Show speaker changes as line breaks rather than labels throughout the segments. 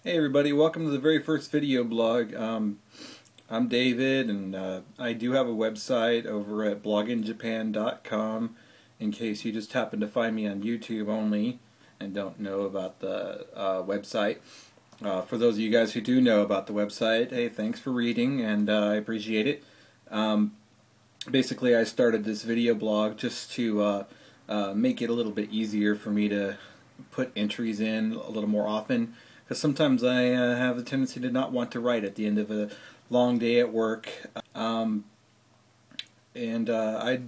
Hey everybody, welcome to the very first video blog. I'm David, and I do have a website over at blogginjapan.com in case you just happen to find me on YouTube only and don't know about the website. For those of you guys who do know about the website, hey, thanks for reading, and I appreciate it. Basically, I started this video blog just to make it a little bit easier for me to put entries in a little more often. Because sometimes I have a tendency to not want to write at the end of a long day at work. I'd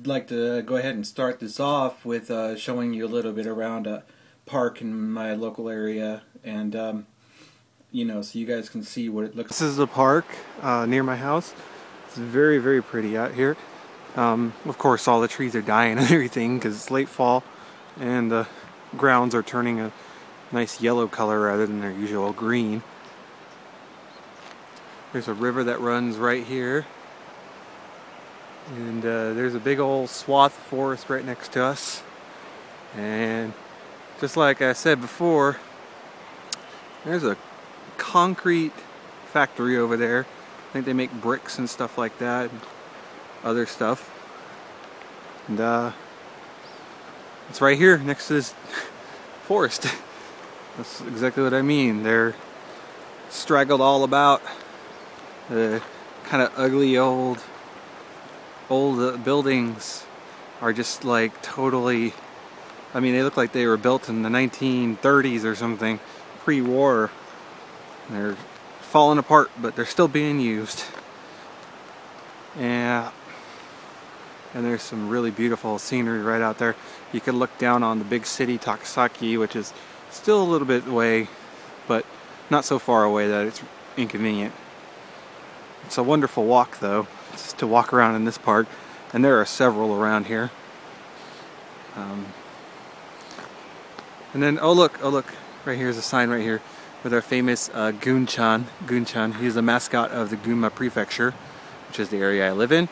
like to go ahead and start this off with showing you a little bit around a park in my local area, and so you guys can see what it looks like.
This is a park near my house. It's very, very pretty out here. Of course, all the trees are dying and everything because it's late fall, and the grounds are turning a nice yellow color rather than their usual green. There's a river that runs right here, and there's a big old swath of forest right next to us. And just like I said before, there's a concrete factory over there. I think they make bricks and stuff like that, and other stuff. And it's right here next to this forest. That's exactly what I mean. They're straggled all about. The kind of ugly old buildings are just like totally, I mean, they look like they were built in the 1930s or something, pre-war. They're falling apart, but they're still being used. Yeah. And there's some really beautiful scenery right out there. You can look down on the big city, Takasaki, which is still a little bit away, but not so far away that it's inconvenient. It's a wonderful walk, though, just to walk around in this park, and there are several around here. And then, oh look, right here's a sign right here with our famous Gunchan. He's the mascot of the Gunma Prefecture, which is the area I live in,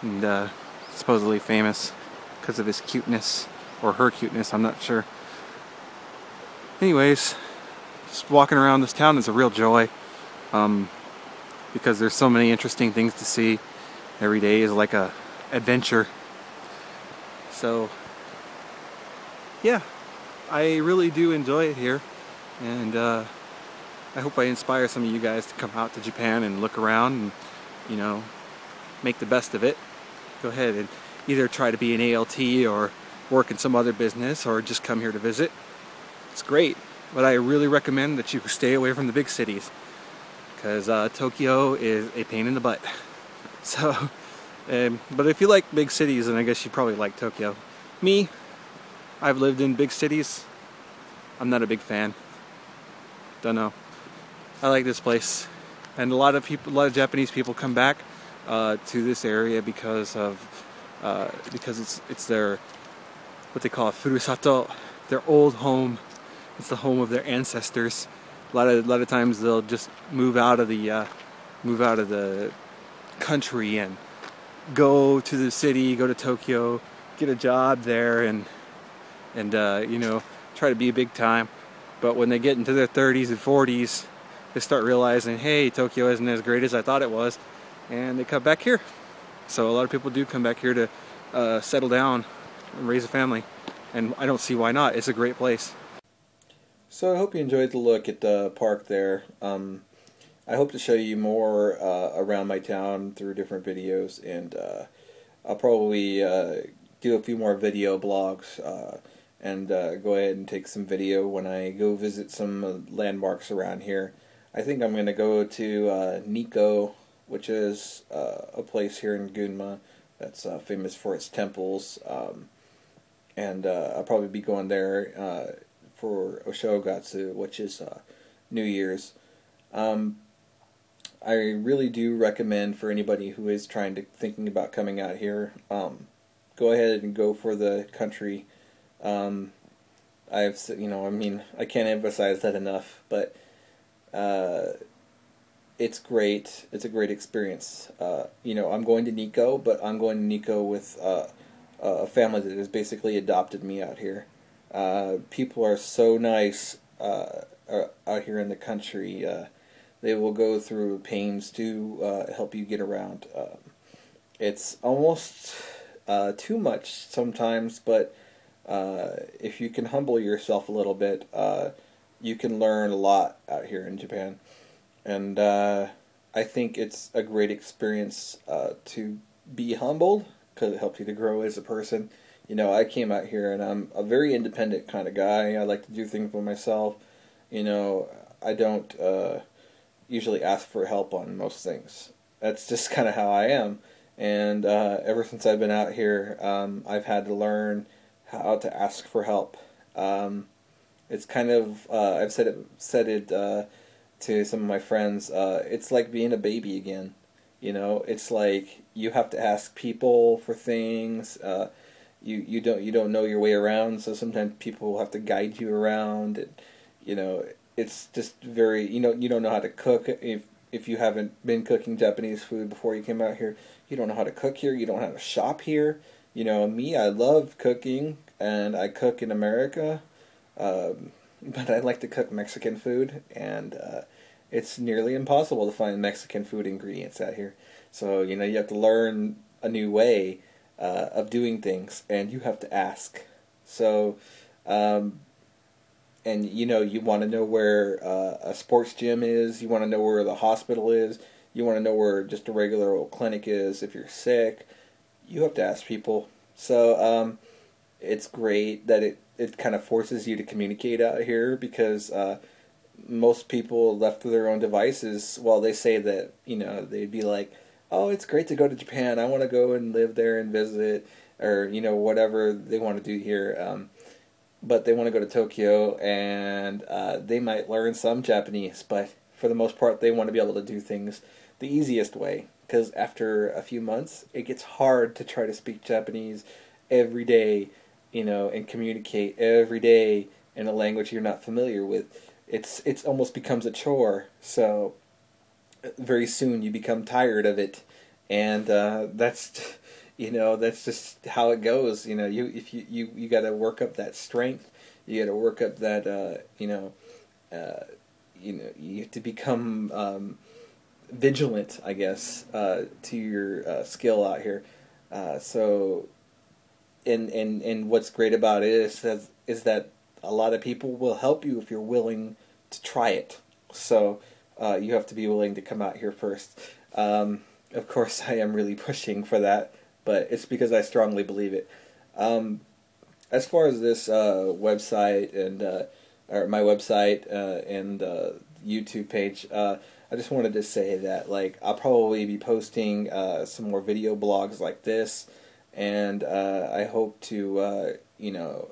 and supposedly famous because of his cuteness, or her cuteness, I'm not sure. Anyways, just walking around this town is a real joy, because there's so many interesting things to see. Every day is like a adventure. So yeah, I really do enjoy it here, and I hope I inspire some of you guys to come out to Japan and look around and, make the best of it. Go ahead and either try to be an ALT or work in some other business, or just come here to visit. It's great, but I really recommend that you stay away from the big cities, because Tokyo is a pain in the butt. So, but if you like big cities, then I guess you probably like Tokyo. Me, I've lived in big cities. I'm not a big fan. Don't know. I like this place, and a lot of Japanese people come back to this area because it's their, what they call furusato, their old home. It's the home of their ancestors. A lot of times they'll just move out of the country and go to the city, go to Tokyo, get a job there, and try to be big time. But when they get into their 30s and 40s, they start realizing, hey, Tokyo isn't as great as I thought it was, and they come back here. So a lot of people do come back here to settle down and raise a family, and I don't see why not. It's a great place.
So I hope you enjoyed the look at the park there. I hope to show you more around my town through different videos, and I'll probably do a few more video blogs and go ahead and take some video when I go visit some landmarks around here. I think I'm going to go to Nikko, which is a place here in Gunma that's famous for its temples, and I'll probably be going there for Oshogatsu, which is New Year's. I really do recommend for anybody who is thinking about coming out here, go ahead and go for the country. I can't emphasize that enough, but it's great. It's a great experience. I'm going to Nikko, but I'm going to Nikko with a family that has basically adopted me out here. People are so nice. out here in the country, they will go through pains to help you get around. It's almost too much sometimes, but if you can humble yourself a little bit, you can learn a lot out here in Japan. And I think it's a great experience to be humbled, because it helps you to grow as a person. You know, I came out here and I'm a very independent kind of guy. I like to do things for myself. You know, I don't usually ask for help on most things. That's just kind of how I am. And ever since I've been out here, I've had to learn how to ask for help. It's kind of I've said it to some of my friends. It's like being a baby again. You know, it's like you have to ask people for things. You don't know your way around, so sometimes people will have to guide you around. And, you know, it's just very, you don't know how to cook if you haven't been cooking Japanese food before you came out here. You don't know how to cook here. You don't know how to shop here. You know, me, I love cooking, and I cook in America, but I like to cook Mexican food, and it's nearly impossible to find Mexican food ingredients out here. So, you know, you have to learn a new way of doing things, and you have to ask. So, and you know, you want to know where a sports gym is, you want to know where the hospital is, you want to know where just a regular old clinic is if you're sick. You have to ask people. So it's great that it kind of forces you to communicate out here, because most people left to their own devices, while they say that, you know, they'd be like, oh, it's great to go to Japan, I want to go and live there and visit, or, you know, whatever they want to do here. But they want to go to Tokyo, and they might learn some Japanese, but for the most part, they want to be able to do things the easiest way. Because after a few months, it gets hard to try to speak Japanese every day, you know, and communicate every day in a language you're not familiar with. It's almost becomes a chore. So very soon you become tired of it, and that's, you know, that's just how it goes. You know, you got to work up that strength. You got to work up that you have to become vigilant, I guess, to your skill out here. So, and what's great about it is that a lot of people will help you if you're willing to try it. So you have to be willing to come out here first. Of course, I am really pushing for that, but it's because I strongly believe it. As far as this website and or my website and YouTube page, I just wanted to say that, like, I'll probably be posting some more video blogs like this, and I hope to you know,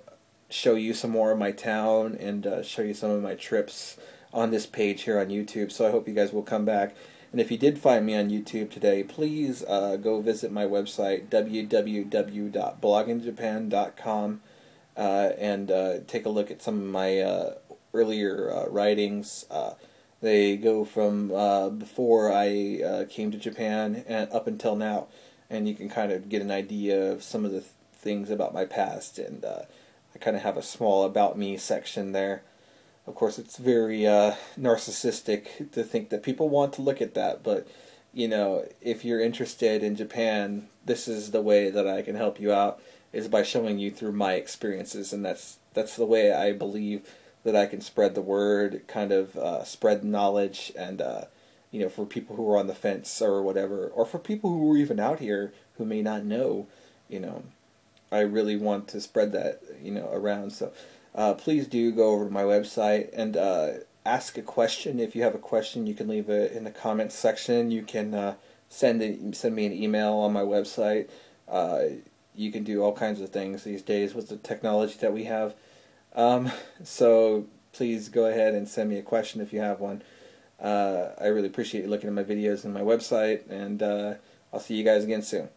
show you some more of my town and show you some of my trips on this page here on YouTube. So I hope you guys will come back. And if you did find me on YouTube today, please go visit my website, www.blogginjapan.com, and take a look at some of my earlier writings. They go from before I came to Japan and up until now, and you can kind of get an idea of some of the things about my past, and I kind of have a small About Me section there. Of course, it's very narcissistic to think that people want to look at that, but, you know, if you're interested in Japan, this is the way that I can help you out, is by showing you through my experiences, and that's the way I believe that I can spread the word, kind of spread knowledge, and, you know, for people who are on the fence or whatever, or for people who are even out here who may not know, you know, I really want to spread that, you know, around. So please do go over to my website and ask a question. If you have a question, you can leave it in the comments section. You can send me an email on my website. You can do all kinds of things these days with the technology that we have. So please go ahead and send me a question if you have one. I really appreciate you looking at my videos and my website, and I'll see you guys again soon.